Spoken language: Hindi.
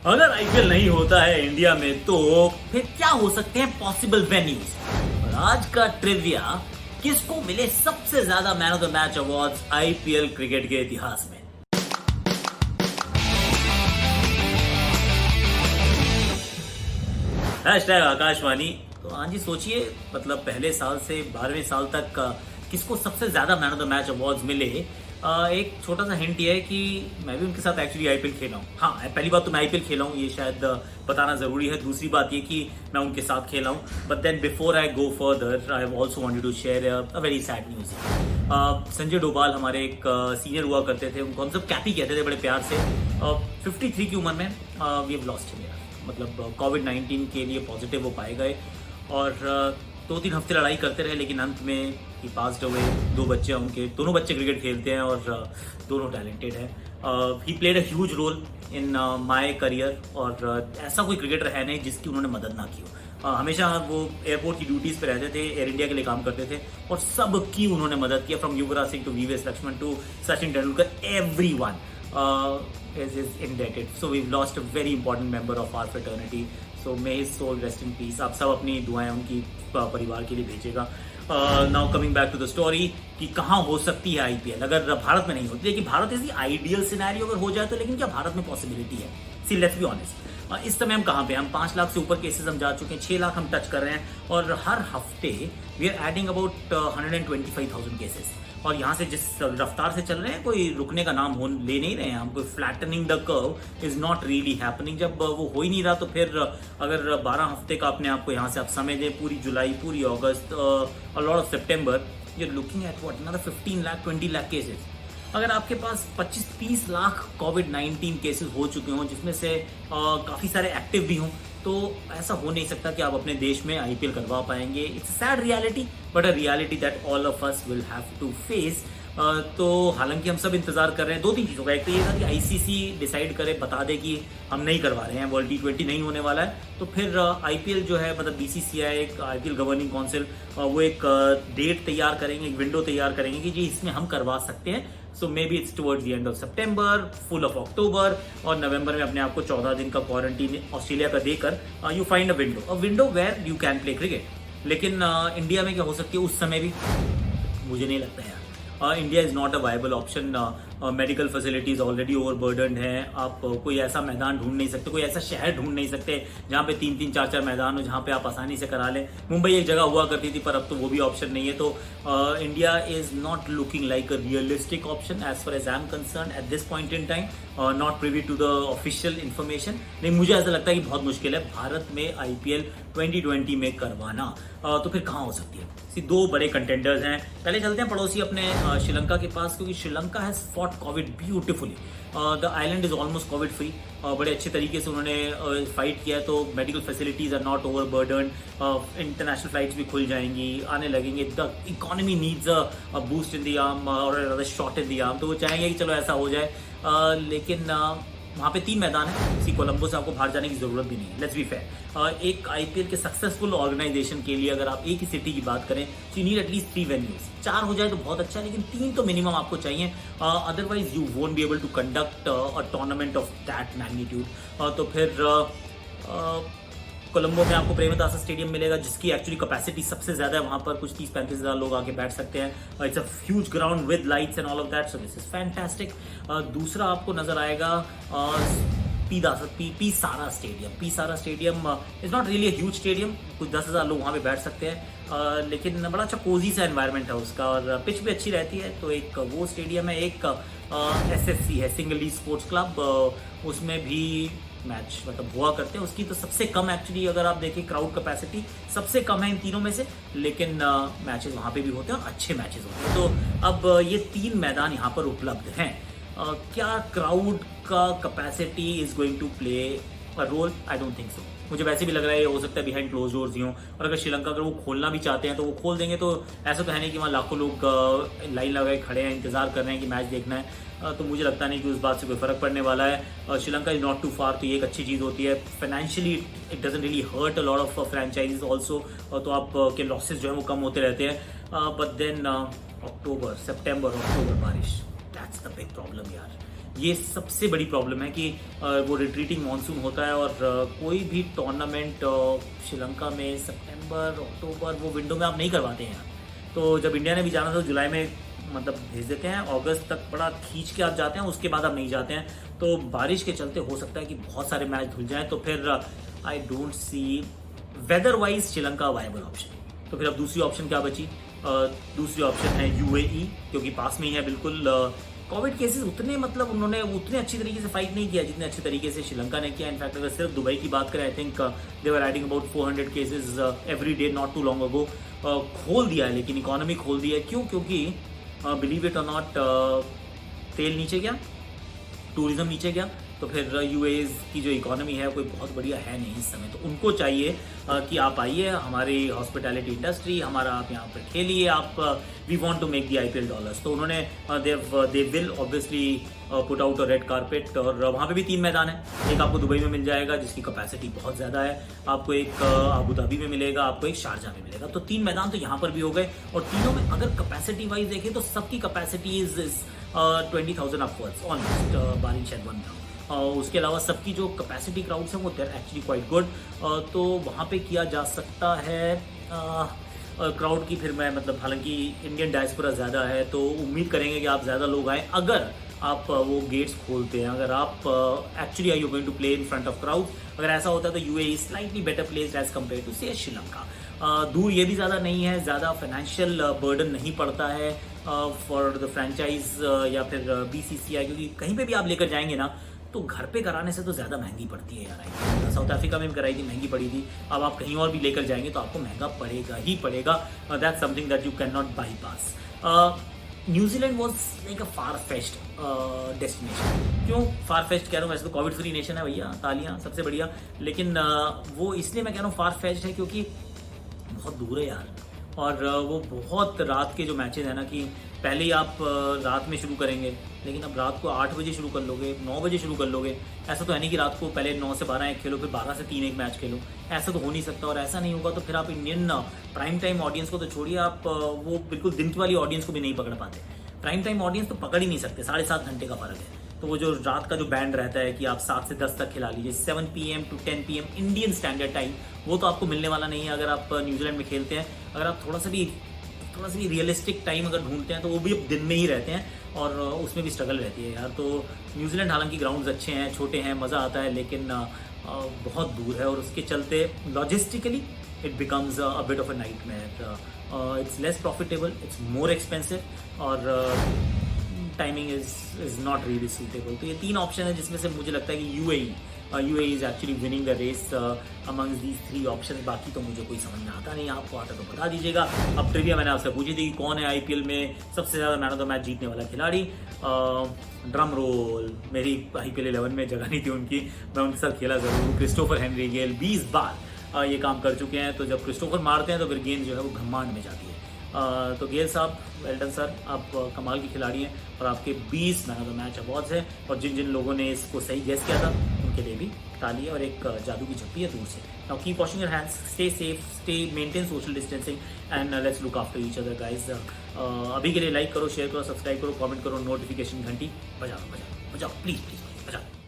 अगर आईपीएल नहीं होता है इंडिया में तो फिर क्या हो सकते हैं पॉसिबल वेन्यूज। और आज का ट्रिविया, किसको मिले सबसे ज्यादा man of the match awards IPL cricket के इतिहास में। हैशटैग आकाशवाणी। तो हाँ जी, सोचिए मतलब पहले साल से 12वें साल तक किसको सबसे ज्यादा man of the match awards मिले। एक छोटा सा हिंट ये है कि मैं भी उनके साथ एक्चुअली आईपीएल खेला हूँ। हाँ, पहली बात तो मैं आईपीएल खेला हूँ, ये शायद बताना जरूरी है। दूसरी बात ये कि मैं उनके साथ खेला हूँ। But then before I go further, I have also wanted to share a very sad news. Sanjay Dobhal हमारे एक सीनियर हुआ करते थे, उनको हम सब कैपी कहते थे बड़े प्यार से। 53 की उम्र में वी हैव लॉस्ट हिम। मतलब कोविड-19 के लिए पॉजिटिव हो पाए गए और 2-3 हफ्ते लड़ाई करते रहे, लेकिन अंत में ही पास्ड अवे। 2 बच्चे हैं उनके, दोनों बच्चे क्रिकेट खेलते हैं और दोनों टैलेंटेड हैं। He played a huge role in my career और ऐसा कोई क्रिकेटर है नहीं जिसकी उन्होंने मदद ना की हो। हमेशा वो एयरपोर्ट की ड्यूटीज पे रहते थे, एयर इंडिया के लिए काम करते थे और सबकी उन्होंने मदद किया, from Yuvraj Singh to VVS Laxman to Sachin Tendulkar, everyone is indebted. So we've lost a very important member of our fraternity. So may his soul rest in peace. आप सब अपनी दुआएं उनकी परिवार के लिए भेजेगा। Now coming back to the story कि कहाँ हो सकती है आईपीएल अगर भारत में नहीं होती। लेकिन Bharat is the ideal scenario अगर हो जाए तो, लेकिन क्या भारत में पॉसिबिलिटी है? सी लेट्स बी ऑनेस्ट, इस समय हम कहाँ पे, हम 5 लाख से ऊपर केसेस हम जा चुके हैं, 6 लाख हम टच कर रहे हैं और हर हफ्ते we are adding about 125,000 cases. और यहाँ से जिस रफ्तार से चल रहे हैं, कोई रुकने का नाम ले नहीं रहे हैं हम। कोई flattening the curve is not really happening. जब वो हो ही नहीं रहा तो फिर अगर 12 हफ्ते का अपने आप को यहाँ से आप समय दें, पूरी जुलाई, पूरी अगस्त, a lot of September, you are looking at what, another 15 lakh 20 lakh cases. अगर आपके पास 25-30 लाख कोविड-19 केसेस हो चुके हों, जिसमें से काफ़ी सारे एक्टिव भी हों, तो ऐसा हो नहीं सकता कि आप अपने देश में आईपीएल करवा पाएंगे। It's a sad reality, but a reality that all of us will have to face. तो हालांकि हम सब इंतजार कर रहे हैं 2-3 चीज़ों का। एक तो ये था कि आईसीसी डिसाइड करे, बता दे कि हम नहीं करवा रहे हैं, वर्ल्ड T20 नहीं होने वाला है, तो फिर आईपीएल जो है, मतलब बीसीसीआई, एक आईपीएल गवर्निंग काउंसिल, वो एक डेट तैयार करेंगे, एक विंडो तैयार करेंगे कि जी इसमें हम करवा सकते हैं। So may be it's towards the end of September, full of October, और नवंबर में अपने आप को 14 दिन का क्वारंटीन ऑस्ट्रेलिया का देकर you find a window where you can play cricket. लेकिन इंडिया में क्या हो सकती है उस समय भी, मुझे नहीं लगता यार। India is not a viable option. Medical facilities already overburdened हैं। आप कोई ऐसा मैदान ढूंढ नहीं सकते, कोई ऐसा शहर ढूंढ नहीं सकते जहाँ पे 3-3, 4-4 मैदान हो, जहाँ पे आप आसानी से करा लें। मुंबई एक जगह हुआ करती थी, पर अब तो वो भी ऑप्शन नहीं है। तो India is not looking like a realistic option as far as I am concerned at this point in time. Not privy to the official information. नहीं, मुझे ऐसा लगता है कि बहुत मुश्किल है भारत में आईपीएल 2020 में करवाना। तो फिर कहाँ हो सकती है? 2 बड़े कंटेंडर्स हैं। पहले चलते हैं पड़ोसी अपने श्रीलंका के पास, क्योंकि Sri Lanka has fought COVID beautifully. The island is almost COVID free. बड़े अच्छे तरीके से उन्होंने फाइट किया है। तो medical facilities are not overburden. International flights भी खुल जाएंगी, आने लगेंगे। The economy needs a boost in the arm और शॉट इन द आर्म। तो वो चाहेंगे कि चलो ऐसा हो जाए। लेकिन वहाँ पे 3 मैदान है, किसी कोलंबो से आपको बाहर जाने की जरूरत भी नहीं है। लेट्स बी फेयर, एक आईपीएल के सक्सेसफुल ऑर्गेनाइजेशन के लिए अगर आप एक ही सिटी की बात करें, यू नीड एटलीस्ट 3 वेन्यूज। 4 हो जाए तो बहुत अच्छा है, लेकिन 3 तो मिनिमम आपको चाहिए। Otherwise you won't be able to conduct a tournament of that magnitude. तो फिर कोलंबो में आपको प्रेमदासा स्टेडियम मिलेगा, जिसकी एक्चुअली कैपेसिटी सबसे ज्यादा है। वहां पर कुछ 30-35 हज़ार लोग आके बैठ सकते हैं। It's a huge ground with lights and all of that, so this is fantastic. दूसरा आपको नजर आएगा पी सारा स्टेडियम। पी सारा stadium is not really huge stadium, कुछ 10,000 लोग वहाँ पे बैठ सकते हैं। लेकिन बड़ा अच्छा कोजी सा एनवायरनमेंट है उसका, और पिच भी अच्छी रहती है। तो एक वो स्टेडियम है। एक SSC है, सिंगल स्पोर्ट्स क्लब, उसमें भी मैच मतलब हुआ करते हैं। उसकी तो सबसे कम एक्चुअली अगर आप देखें क्राउड कैपेसिटी सबसे कम है इन तीनों में से, लेकिन मैचेस वहाँ पे भी होते हैं और अच्छे मैचेस होते हैं। तो अब ये 3 मैदान यहाँ पर उपलब्ध हैं। क्या क्राउड का capacity is going to play a role? I don't think so. मुझे वैसे भी लग रहा है हो सकता है बिहाइंड क्लोज डोर्स ही हो। और अगर श्रीलंका अगर वो खोलना भी चाहते हैं तो वो खोल देंगे। तो ऐसा तो है नहीं कि वहाँ लाखों लोग लाइन लगाए खड़े हैं, इंतजार कर रहे हैं कि मैच देखना है। तो मुझे लगता नहीं कि उस बात से कोई फर्क पड़ने वाला है। Sri Lanka is not too far, तो ये एक अच्छी चीज़ होती है। Financially it doesn't really hurt a lot of franchisees also, तो आप के लॉसेज जो है वो कम होते रहते हैं। बट देन अक्टूबर, सितंबर, अक्टूबर बारिश, दैट्स द बिग प्रॉब्लम यार। ये सबसे बड़ी प्रॉब्लम है कि वो रिट्रीटिंग मानसून होता है और कोई भी टूर्नामेंट श्रीलंका में सितंबर अक्टूबर वो विंडो में आप नहीं करवाते हैं। तो जब इंडिया ने भी जाना था जुलाई में मतलब भेज देते हैं, अगस्त तक बड़ा खींच के आप जाते हैं, उसके बाद आप नहीं जाते हैं। तो बारिश के चलते हो सकता है कि बहुत सारे मैच धुल जाएं, तो फिर I don't see whether wise Sri Lanka viable option. तो फिर अब दूसरी ऑप्शन क्या बची? दूसरी ऑप्शन है यूएई, क्योंकि पास में ही है बिल्कुल। कोविड केसेस उतने मतलब उन्होंने उतने अच्छी तरीके से फाइट नहीं किया जितने अच्छे तरीके से श्रीलंका ने किया। इनफैक्ट अगर सिर्फ दुबई की बात करें, I think they were adding about 400 cases every day not too long ago. खोल दिया है, लेकिन इकोनॉमी खोल दी है। क्यों? क्योंकि बिलीव इट और नॉट तेल नीचे गया, टूरिज्म नीचे गया, तो फिर यूएई की जो इकोनॉमी है कोई बहुत बढ़िया है नहीं इस समय। तो उनको चाहिए कि आप आइए, हमारी हॉस्पिटैलिटी इंडस्ट्री, हमारा आप यहाँ पर खेलिए, आप we want to make the IPL dollars. तो उन्होंने they will obviously put out a red carpet, और वहाँ पे भी 3 मैदान है। एक आपको दुबई में मिल जाएगा जिसकी कैपेसिटी बहुत ज़्यादा है, आपको एक अबू धाबी में मिलेगा, आपको एक शारजा में मिलेगा। तो 3 मैदान तो यहाँ पर भी हो गए, और तीनों में अगर कैपेसिटी वाइज देखें तो सबकी कैपेसिटी इज 20,000 अपवर्ड्स ऑलमोस्ट, बारिंग शायद 1,000। उसके अलावा सबकी जो कैपेसिटी क्राउड्स हैं वो देर एक्चुअली क्वाइट गुड। तो वहाँ पे किया जा सकता है क्राउड की। फिर मैं मतलब हालांकि इंडियन डायस्पोरा ज़्यादा है, तो उम्मीद करेंगे कि आप ज़्यादा लोग आए अगर आप वो गेट्स खोलते हैं। अगर आप actually I you going to play in front of crowd, अगर ऐसा होता है तो UAE slightly better placed as compared to say Sri Lanka. दूर ये भी ज़्यादा नहीं है, ज़्यादा फाइनेंशियल बर्डन नहीं पड़ता है फॉर द फ्रेंचाइज या फिर बीसीसीआई, क्योंकि कहीं पे भी आप लेकर जाएंगे ना तो घर पे कराने से तो ज़्यादा महंगी पड़ती है यार। साउथ अफ्रीका में भी कराई थी, महंगी पड़ी थी। अब आप कहीं और भी लेकर जाएंगे तो आपको महंगा पड़ेगा ही पड़ेगा। That's something that you can not bypass. New Zealand was like a far fest destination. क्यों फार फेस्ट कह रहा हूँ? वैसे तो कोविड फ्री नेशन है भैया, तालियां, सबसे बढ़िया। लेकिन वो इसलिए मैं कह रहा हूँ फार फेस्ट है क्योंकि बहुत दूर है यार, और वो बहुत रात के जो मैचेज है ना, कि पहले ही आप रात में शुरू करेंगे, लेकिन अब रात को 8 बजे शुरू कर लोगे, 9 बजे शुरू कर लोगे। ऐसा तो है नहीं कि रात को पहले 9 से 12 एक खेलो, फिर 12 से 3 एक मैच खेलो। ऐसा तो हो नहीं सकता, और ऐसा नहीं होगा तो फिर आप इंडियन प्राइम टाइम ऑडियंस को तो छोड़िए, आप वो बिल्कुल दिन वाली ऑडियंस को भी नहीं पकड़ पाते। प्राइम टाइम ऑडियंस तो पकड़ ही नहीं सकते, 7.5 घंटे का फर्क है। तो वो जो रात का जो बैंड रहता है कि आप 7 से 10 तक खिला लीजिए, 7 PM to 10 PM Indian standard time, वो तो आपको मिलने वाला नहीं है अगर आप न्यूजीलैंड में खेलते हैं। अगर आप थोड़ा सा भी रियलिस्टिक टाइम अगर ढूंढते हैं तो वो भी अब दिन में ही रहते हैं, और उसमें भी स्ट्रगल रहती है यार। तो न्यूजीलैंड हालांकि ग्राउंड्स अच्छे हैं, छोटे हैं, मज़ा आता है, लेकिन बहुत दूर है, और उसके चलते logistically it becomes a bit of a nightmare. It's less profitable, it's more expensive, और timing is not really suitable. तो ये 3 ऑप्शन है जिसमें से मुझे लगता है कि UAE is actually winning the race amongst these 3 option. बाकी तो मुझे कोई समझ में आता नहीं, आपको आता तो बता दीजिएगा। अब ट्रिविया मैंने आपसे पूछी थी कि कौन है आईपीएल में सबसे ज़्यादा मैन ऑफ द मैच जीतने वाला खिलाड़ी। ड्रम रोल, मेरी आईपीएल 11 में जगह नहीं थी उनकी, मैं उनके साथ खेला ज़रूर हूँ। क्रिस्टोफर हेनरी गेल 20 बार ये काम कर चुके हैं। तो जब क्रिस्टोफर मारते हैं तो फिर गेंद जो है वो ब्रह्मांड में जाती है। तो गेल साहब, वेल्डन सर, आप कमाल के खिलाड़ी हैं, और आपके 20 man of the match awards हैं। और जिन जिन लोगों ने इसको सही गेस किया था उनके लिए भी ताली है, और एक जादू की झप्पी है दूर से। Now keep washing your hands, stay safe, stay maintain social distancing, and let's look after each other guys. अभी के लिए लाइक करो, शेयर करो, सब्सक्राइब करो, कमेंट करो, नोटिफिकेशन घंटी बजाओ, प्लीज बजाओ।